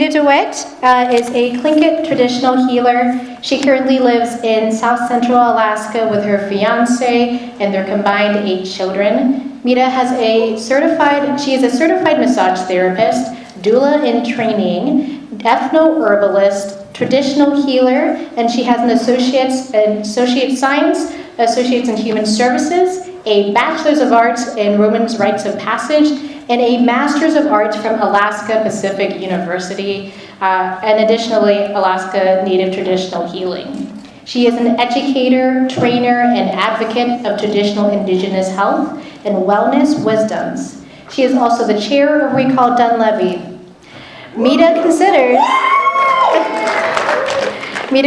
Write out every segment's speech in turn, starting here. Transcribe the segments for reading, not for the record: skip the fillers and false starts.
Meda DeWitt is a Tlingit traditional healer. She currently lives in South Central Alaska with her fiance and their combined 8 children. Meda she is a certified massage therapist, doula in training, ethno-herbalist, traditional healer, and she has an associate science, associates in human services, a bachelor's of arts in Women's Rites of Passage, and a master's of arts from Alaska Pacific University, and additionally, Alaska Native Traditional Healing. She is an educator, trainer, and advocate of traditional indigenous health and wellness wisdoms. She is also the chair of Recall Dunleavy. Meda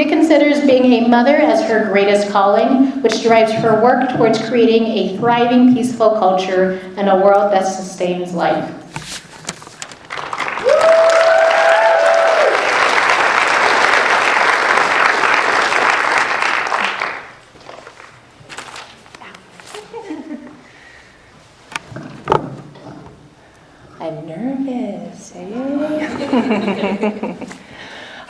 considers being a mother as her greatest calling, which drives her work towards creating a thriving, peaceful culture and a world that sustains life. I'm nervous.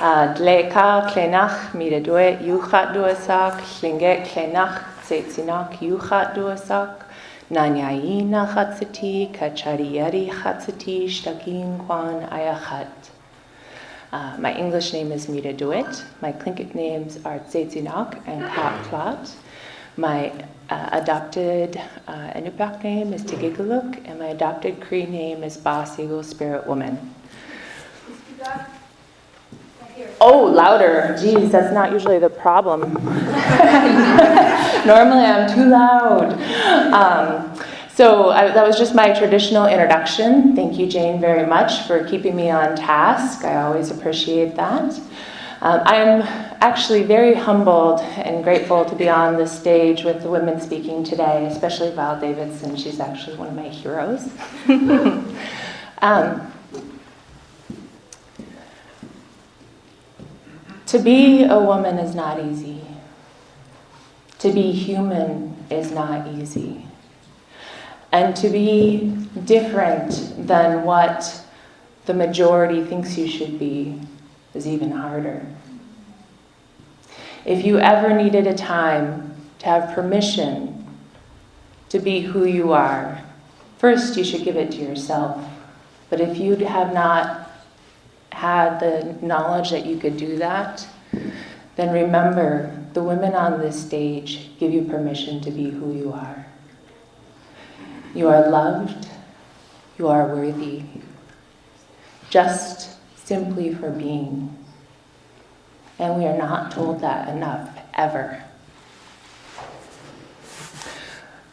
Dleka klenach Meda DeWitt yuchat duasak, Tlingit klenach tzetzinak yuchat duasak, Nanyayina chatzati, Kachariyari chatzati, Shtakin kwan ayachat. My English name is Meda DeWitt. My Tlingit names are Tzetzinak and Katklat. My adopted Inupiaq name is Tigigaluk, and my adopted Cree name is Basigo Spirit Woman. Oh, louder. Geez, that's not usually the problem. Normally I'm too loud. That was just my traditional introduction. Thank you, Jane, very much for keeping me on task. I always appreciate that. I'm actually very humbled and grateful to be on this stage with the women speaking today, especially Val Davidson. She's actually one of my heroes. To be a woman is not easy. To be human is not easy. And to be different than what the majority thinks you should be is even harder. If you ever needed a time to have permission to be who you are, first you should give it to yourself. But if you have not had the knowledge that you could do that, then remember, the women on this stage give you permission to be who you are. You are loved, you are worthy, just simply for being. And we are not told that enough, ever.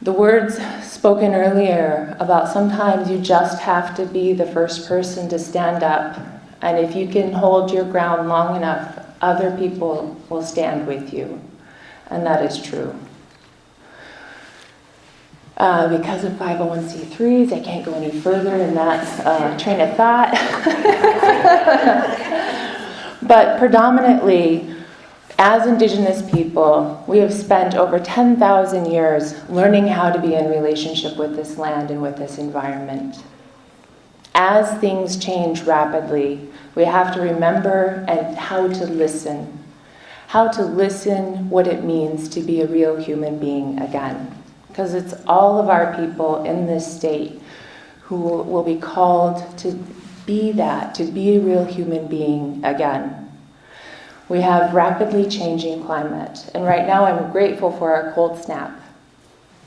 The words spoken earlier about sometimes you just have to be the first person to stand up, and if you can hold your ground long enough, other people will stand with you. And that is true. Because of 501c3s, I can't go any further in that train of thought. But predominantly, as Indigenous people, we have spent over 10,000 years learning how to be in relationship with this land and with this environment. As things change rapidly, we have to remember how to listen what it means to be a real human being again. Because it's all of our people in this state who will be called to be that, to be a real human being again. We have rapidly changing climate, and right now I'm grateful for our cold snap.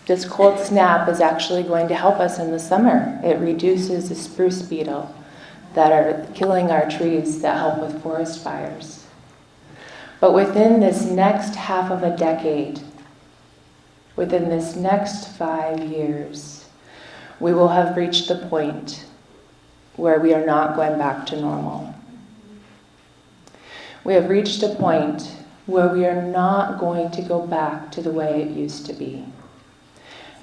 This cold snap is actually going to help us in the summer. It reduces the spruce beetle that are killing our trees that help with forest fires. But within this next half of a decade, within this next 5 years, we will have reached the point where we are not going back to normal. We have reached a point where we are not going to go back to the way it used to be.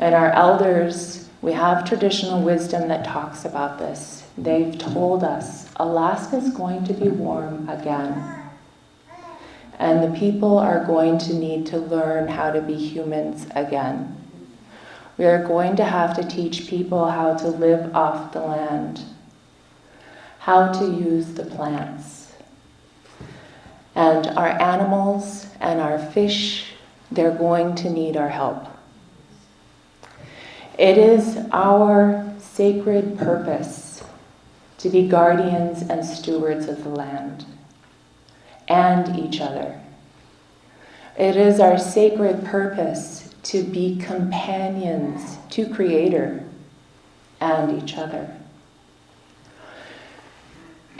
And our elders, we have traditional wisdom that talks about this. They've told us Alaska's going to be warm again. And the people are going to need to learn how to be humans again. We are going to have to teach people how to live off the land, how to use the plants. And our animals and our fish, they're going to need our help. It is our sacred purpose to be guardians and stewards of the land and each other. It is our sacred purpose to be companions to Creator and each other.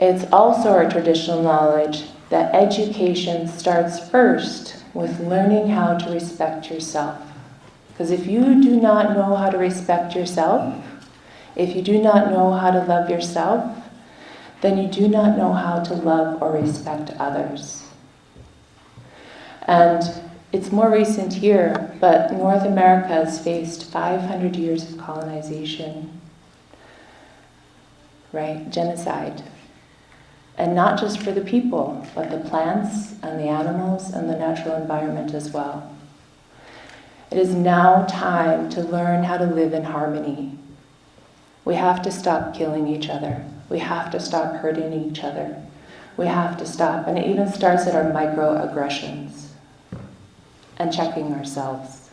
It's also our traditional knowledge that education starts first with learning how to respect yourself. Because if you do not know how to respect yourself, if you do not know how to love yourself, then you do not know how to love or respect others. And it's more recent here, but North America has faced 500 years of colonization, right? Genocide. And not just for the people, but the plants and the animals and the natural environment as well. It is now time to learn how to live in harmony. We have to stop killing each other. We have to stop hurting each other. We have to stop, and it even starts at our microaggressions and checking ourselves.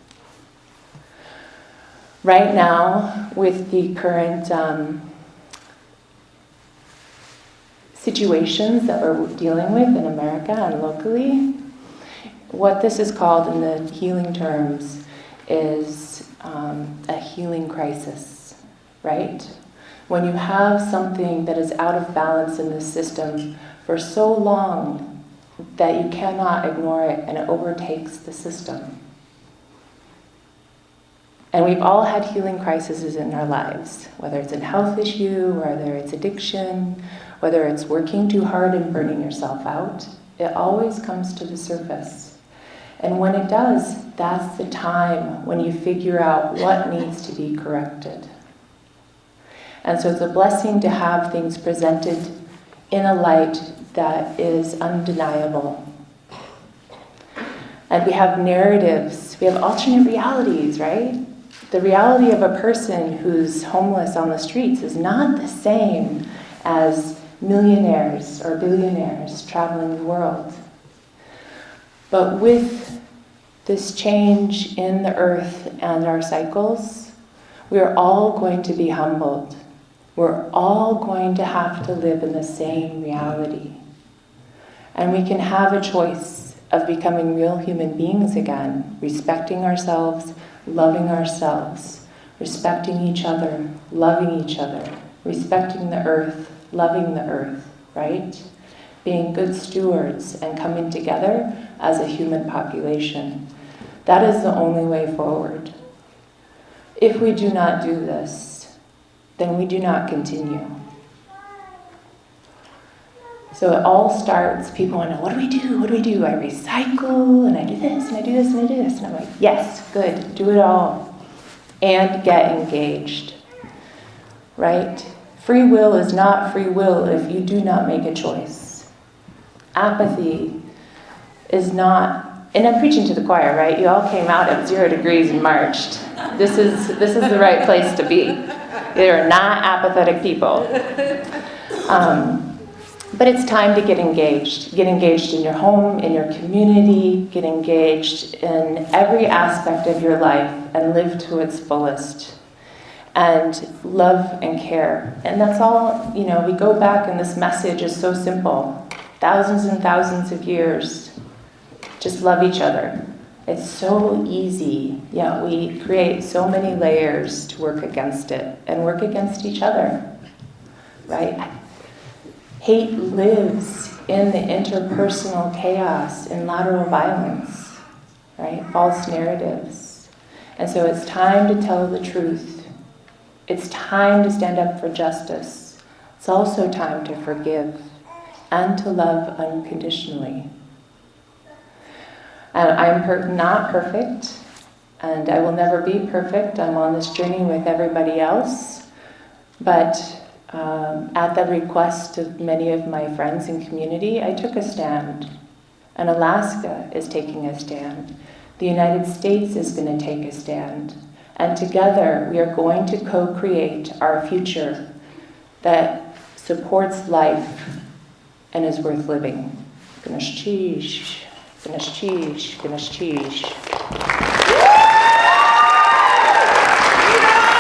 Right now, with the current situations that we're dealing with in America and locally, what this is called in the healing terms is a healing crisis, right? When you have something that is out of balance in the system for so long that you cannot ignore it and it overtakes the system. And we've all had healing crises in our lives, whether it's a health issue, whether it's addiction, whether it's working too hard and burning yourself out. It always comes to the surface. And when it does, that's the time when you figure out what needs to be corrected. And so it's a blessing to have things presented in a light that is undeniable. And we have narratives, we have alternate realities, right? The reality of a person who's homeless on the streets is not the same as millionaires or billionaires traveling the world. But with this change in the earth and our cycles, we're all going to be humbled. We're all going to have to live in the same reality. And we can have a choice of becoming real human beings again, respecting ourselves, loving ourselves, respecting each other, loving each other, respecting the earth, loving the earth, right? Being good stewards and coming together as a human population. That is the only way forward. If we do not do this, then we do not continue. So it all starts, people want to know, what do we do? What do we do? I recycle, and I do this, and I do this, and I do this. And I'm like, yes, good, do it all. And get engaged, right? Free will is not free will if you do not make a choice. Apathy is not, and I'm preaching to the choir, right? You all came out at 0 degrees and marched. This is the right place to be. They are not apathetic people. But it's time to get engaged. Get engaged in your home, in your community, get engaged in every aspect of your life and live to its fullest. And love and care. And that's all, we go back and this message is so simple. Thousands and thousands of years. Just love each other. It's so easy, yet we create so many layers to work against it and work against each other, right? Hate lives in the interpersonal chaos, in lateral violence, right? False narratives. And so it's time to tell the truth. It's time to stand up for justice. It's also time to forgive and to love unconditionally. I'm not perfect, and I will never be perfect. I'm on this journey with everybody else. But at the request of many of my friends and community, I took a stand. And Alaska is taking a stand. The United States is going to take a stand. And together we are going to co-create our future that supports life, and is worth living. Ganesh Cheesh, Ganesh Cheesh, Ganesh Cheesh.